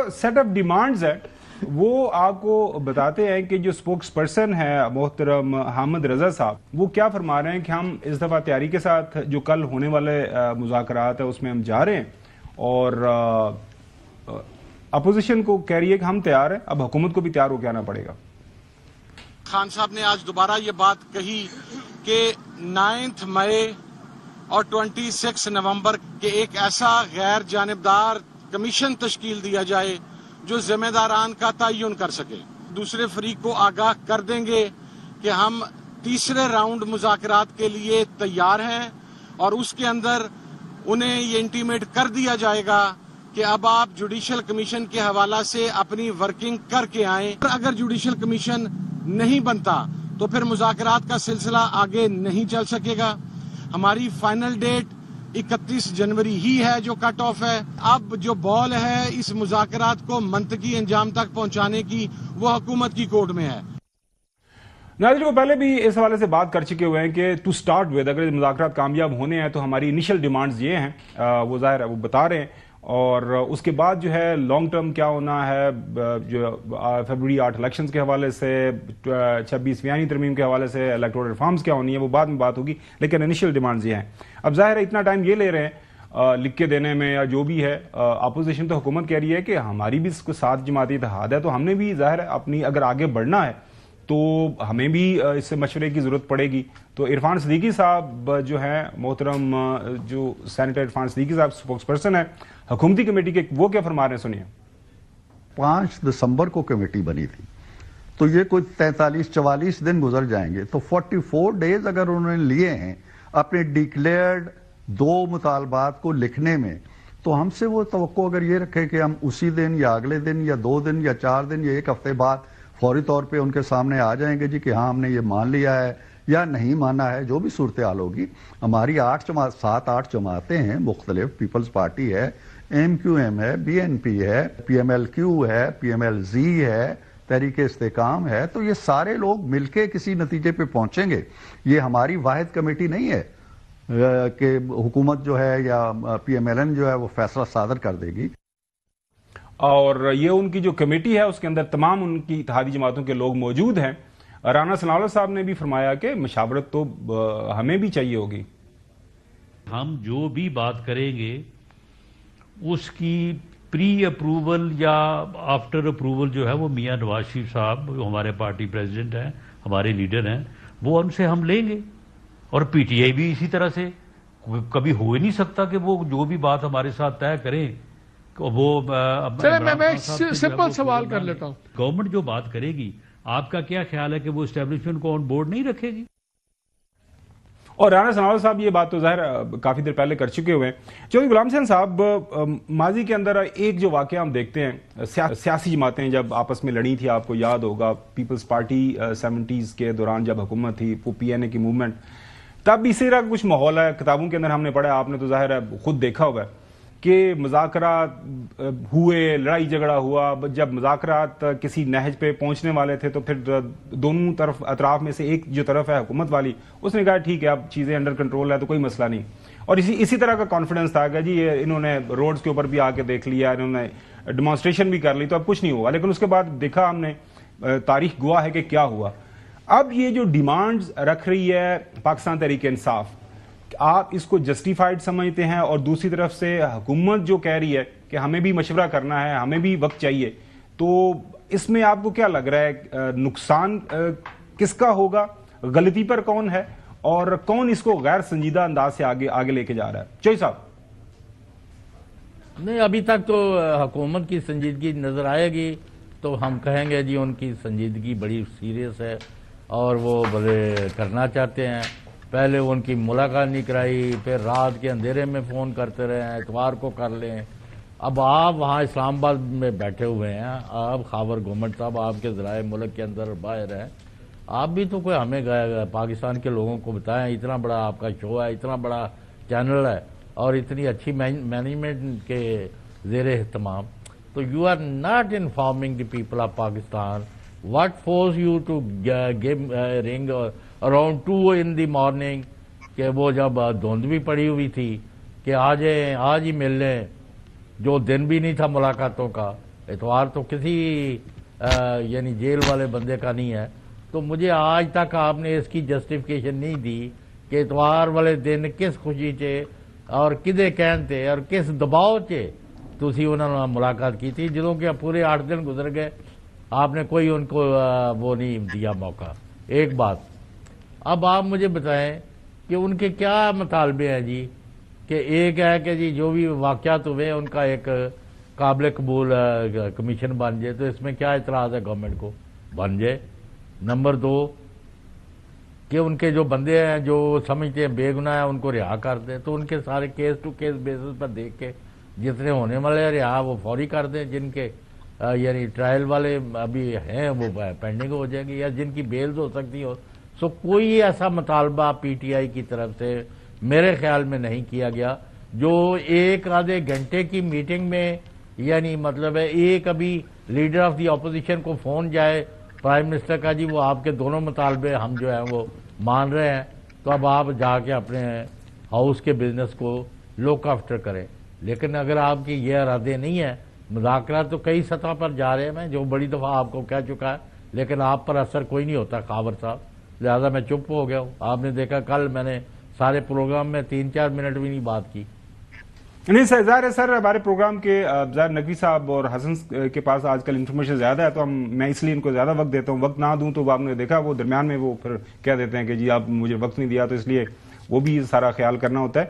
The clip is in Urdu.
سیٹ آف ڈیمانڈز ہے وہ آپ کو بتاتے ہیں کہ جو سپوکس پرسن ہے محترم حامد رضا صاحب وہ کیا فرما رہے ہیں کہ ہم اس دفعہ تیاری کے ساتھ جو کل ہونے والے مذاکرات ہیں اس میں ہم جا رہے ہیں اور اپوزیشن کو کہہ رہی ہے کہ ہم تیار ہیں، اب حکومت کو بھی تیار ہو کے آنا پڑے گا۔ خان صاحب نے آج دوبارہ یہ بات کہی کہ 9 مئی اور 26 نومبر کے ایک ایسا غیر جانبدار کمیشن تشکیل دیا جائے جو ذمہ داران کا تعین کر سکے، دوسرے فریق کو آگاہ کر دیں گے کہ ہم تیسرے راؤنڈ مذاکرات کے لیے تیار ہیں، اور اس کے اندر انہیں یہ انٹیمیٹ کر دیا جائے گا کہ اب آپ جوڈیشل کمیشن کے حوالہ سے اپنی ورکنگ کر کے آئیں۔ اگر جوڈیشل کمیشن نہیں بنتا تو پھر مذاکرات کا سلسلہ آگے نہیں چل سکے گا۔ ہماری فائنل ڈیٹ 31 جنوری ہی ہے جو کٹ آف ہے۔ اب جو بال ہے اس مذاکرات کو منطقی انجام تک پہنچانے کی وہ حکومت کی کورٹ میں ہے۔ ناظرین، وہ پہلے بھی اس حوالے سے بات کر چکے ہوئے ہیں کہ ٹو سٹارٹ ود اگر مذاکرات کامیاب ہونے ہیں تو ہماری انیشل ڈیمانڈز یہ ہیں، وہ ظاہر ہے وہ بتا رہے ہیں، اور اس کے بعد جو ہے لانگ ٹرم کیا ہونا ہے، جو فیبروری 8 الیکشنز کے حوالے سے، 26 ویانی ترمیم کے حوالے سے الیکٹورل ریفارمز کیا ہونی ہے وہ بعد میں بات ہوگی، لیکن انیشل ڈیمانڈز یہ ہیں۔ اب ظاہر ہے اتنا ٹائم یہ لے رہے ہیں لکھ کے دینے میں یا جو بھی ہے، اپوزیشن تو حکومت کہہ رہی ہے کہ ہماری بھی اس کو 7 جماعتی اتحاد ہے تو ہم نے بھی ظاہر ہے اپنی اگر آگے بڑھنا ہے تو ہمیں بھی اس سے مشورے کی ضرورت پڑے گی۔ تو عرفان صدیقی صاحب جو ہیں محترم جو سینیٹر عرفان صدیقی صاحب سپوکس پرسن ہیں حکومتی کمیٹی کے، وہ کیا فرما رہے ہیں سنیے۔ 5 دسمبر کو کمیٹی بنی تھی تو یہ کوئی 43-44 دن گزر جائیں گے، تو 44 ڈیز اگر انہوں نے لیے ہیں اپنے ڈیکلیئرڈ 2 مطالبات کو لکھنے میں، تو ہم سے وہ توقع اگر یہ رکھے کہ ہم اسی دن یا اگلے دن یا 2 دن یا 4 دن یا 1 ہفتے بعد فوری طور پہ ان کے سامنے آ جائیں گے جی کہ ہاں ہم نے یہ مان لیا ہے یا نہیں مانا ہے، جو بھی صورتحال ہوگی۔ ہماری 7-8 جماعتیں ہیں مختلف، پیپلز پارٹی ہے، ایم کیو ایم ہے، بی این پی ہے، پی ایم ایل کیو ہے، پی ایم ایل زی ہے، تحریک استحکام ہے، تو یہ سارے لوگ مل کے کسی نتیجے پہ پہنچیں گے۔ یہ ہماری واحد کمیٹی نہیں ہے کہ حکومت جو ہے یا پی ایم ایل این جو ہے وہ فیصلہ صادر کر دے گی۔ اور یہ ان کی جو کمیٹی ہے اس کے اندر تمام ان کی اتحادی جماعتوں کے لوگ موجود ہیں۔ رانا ثناء اللہ صاحب نے بھی فرمایا کہ مشاورت تو ہمیں بھی چاہیے ہوگی۔ ہم جو بھی بات کریں گے اس کی پری اپروول یا آفٹر اپروول جو ہے وہ میاں نواز شریف صاحب ہمارے پارٹی پریزیڈنٹ ہیں، ہمارے لیڈر ہیں، وہ ان سے ہم لیں گے، اور پی ٹی آئی بھی اسی طرح سے۔ کبھی ہو ہی نہیں سکتا کہ وہ جو بھی بات ہمارے ساتھ طے کریں وہ میں ایک سمپل سوال کر لیتا ہوں، گورنمنٹ جو بات کرے گی آپ کا کیا خیال ہے کہ وہ اسٹیبلشمنٹ کو آن بورڈ نہیں رکھے گی؟ اور رانا ثناء اللہ صاحب یہ بات تو ظاہر کافی دیر پہلے کر چکے ہوئے ہیں۔ چودھری غلام حسین صاحب، ماضی کے اندر ایک جو واقعہ ہم دیکھتے ہیں، سیاسی جماعتیں جب آپس میں لڑی تھی، آپ کو یاد ہوگا پیپلز پارٹی 70s کے دوران جب حکومت تھی، وہ پی این اے کی موومنٹ، تب اسی طرح کچھ ماحول ہے، کتابوں کے اندر ہم نے پڑھا، آپ نے تو ظاہر ہے خود دیکھا ہوا ہے کہ مذاکرات ہوئے، لڑائی جھگڑا ہوا، جب مذاکرات کسی نہج پہ پہنچنے والے تھے تو پھر دونوں طرف اطراف میں سے ایک جو طرف ہے حکومت والی اس نے کہا ٹھیک ہے اب چیزیں انڈر کنٹرول ہے تو کوئی مسئلہ نہیں، اور اسی طرح کا کانفیڈنس تھا کہ جی انہوں نے روڈز کے اوپر بھی آ کے دیکھ لیا، انہوں نے ڈیمانسٹریشن بھی کر لی تو اب کچھ نہیں ہوا، لیکن اس کے بعد دیکھا ہم نے، تاریخ گواہ ہے کہ کیا ہوا۔ اب یہ جو ڈیمانڈز رکھ رہی ہے پاکستان تحریک انصاف، آپ اس کو جسٹیفائڈ سمجھتے ہیں؟ اور دوسری طرف سے حکومت جو کہہ رہی ہے کہ ہمیں بھی مشورہ کرنا ہے، ہمیں بھی وقت چاہیے، تو اس میں آپ کو کیا لگ رہا ہے نقصان کس کا ہوگا، غلطی پر کون ہے، اور کون اس کو غیر سنجیدہ انداز سے آگے لے کے جا رہا ہے؟ چوئی صاحب۔ نہیں، ابھی تک تو حکومت کی سنجیدگی نظر آئے گی تو ہم کہیں گے جی ان کی سنجیدگی بڑی سیریس ہے اور وہ بڑے کرنا چاہتے ہیں۔ پہلے ان کی ملاقات نہیں کرائی، پھر رات کے اندھیرے میں فون کرتے رہے ہیں، اتوار کو کر لیں۔ اب آپ وہاں اسلام آباد میں بیٹھے ہوئے ہیں، آپ خاور گورنمنٹ صاحب آپ کے ذرائع ملک کے اندر باہر ہیں، آپ بھی تو کوئی ہمیں پاکستان کے لوگوں کو بتائیں، اتنا بڑا آپ کا شو ہے، اتنا بڑا چینل ہے اور اتنی اچھی مینجمنٹ کے زیر اہتمام، تو you are not informing the people of Pakistan. What force you to give ring around 2 in the morning کہ وہ جب دھند بھی پڑی ہوئی تھی کہ آج ہی مل لیں، جو دن بھی نہیں تھا ملاقاتوں کا، اتوار تو کسی یعنی جیل والے بندے کا نہیں ہے. تو مجھے آج تک آپ نے اس کی جسٹیفیکیشن نہیں دی کہ اتوار والے دن کس خوشی چے اور کدے کہن تے اور کس دباؤ چے تسی انہوں نے ملاقات کی تھی, جدوں کہ پورے 8 دن گزر گئے, آپ نے کوئی ان کو وہ نہیں دیا موقع. ایک بات اب آپ مجھے بتائیں کہ ان کے کیا مطالبے ہیں جی, کہ ایک ہے کہ جی جو بھی واقعات ہوئے ان کا ایک قابل قبول کمیشن بن جائے, تو اس میں کیا اعتراض ہے گورنمنٹ کو, بن جائے. نمبر 2 کہ ان کے جو بندے ہیں جو سمجھتے ہیں بے گناہ ہیں ان کو رہا کر دیں, تو ان کے سارے کیس ٹو کیس بیسس پر دیکھ کے جتنے ہونے والے رہا وہ فوری کر دیں, جن کے یعنی ٹرائل والے ابھی ہیں وہ پینڈنگ ہو جائیں گے, یا جن کی بیلز ہو سکتی ہو. سو کوئی ایسا مطالبہ پی ٹی آئی کی طرف سے میرے خیال میں نہیں کیا گیا جو ایک آدھے گھنٹے کی میٹنگ میں, یعنی مطلب ہے ایک ابھی لیڈر آف دی اپوزیشن کو فون جائے پرائم منسٹر کا, جی وہ آپ کے دونوں مطالبے ہم جو ہیں وہ مان رہے ہیں, تو اب آپ جا کے اپنے ہاؤس کے بزنس کو لک آفٹر کریں. لیکن اگر آپ کی یہ ارادے نہیں ہیں, مذاکرات تو کئی سطح پر جا رہے ہیں, میں جو بڑی دفعہ آپ کو کہہ چکا ہے, لیکن آپ پر اثر کوئی نہیں ہوتا خاور صاحب, لہذا میں چپ ہو گیا ہوں. آپ نے دیکھا کل میں نے سارے پروگرام میں 3-4 منٹ بھی نہیں بات کی. نہیں سر, ظاہر ہے سر ہمارے پروگرام کے ظاہر نقوی صاحب اور حسن کے پاس آج کل انفارمیشن زیادہ ہے, تو میں اس لیے ان کو زیادہ وقت دیتا ہوں. وقت نہ دوں تو آپ نے دیکھا وہ درمیان میں وہ پھر کہہ دیتے ہیں کہ جی آپ مجھے وقت نہیں دیا, تو اس لیے وہ بھی سارا خیال کرنا ہوتا ہے.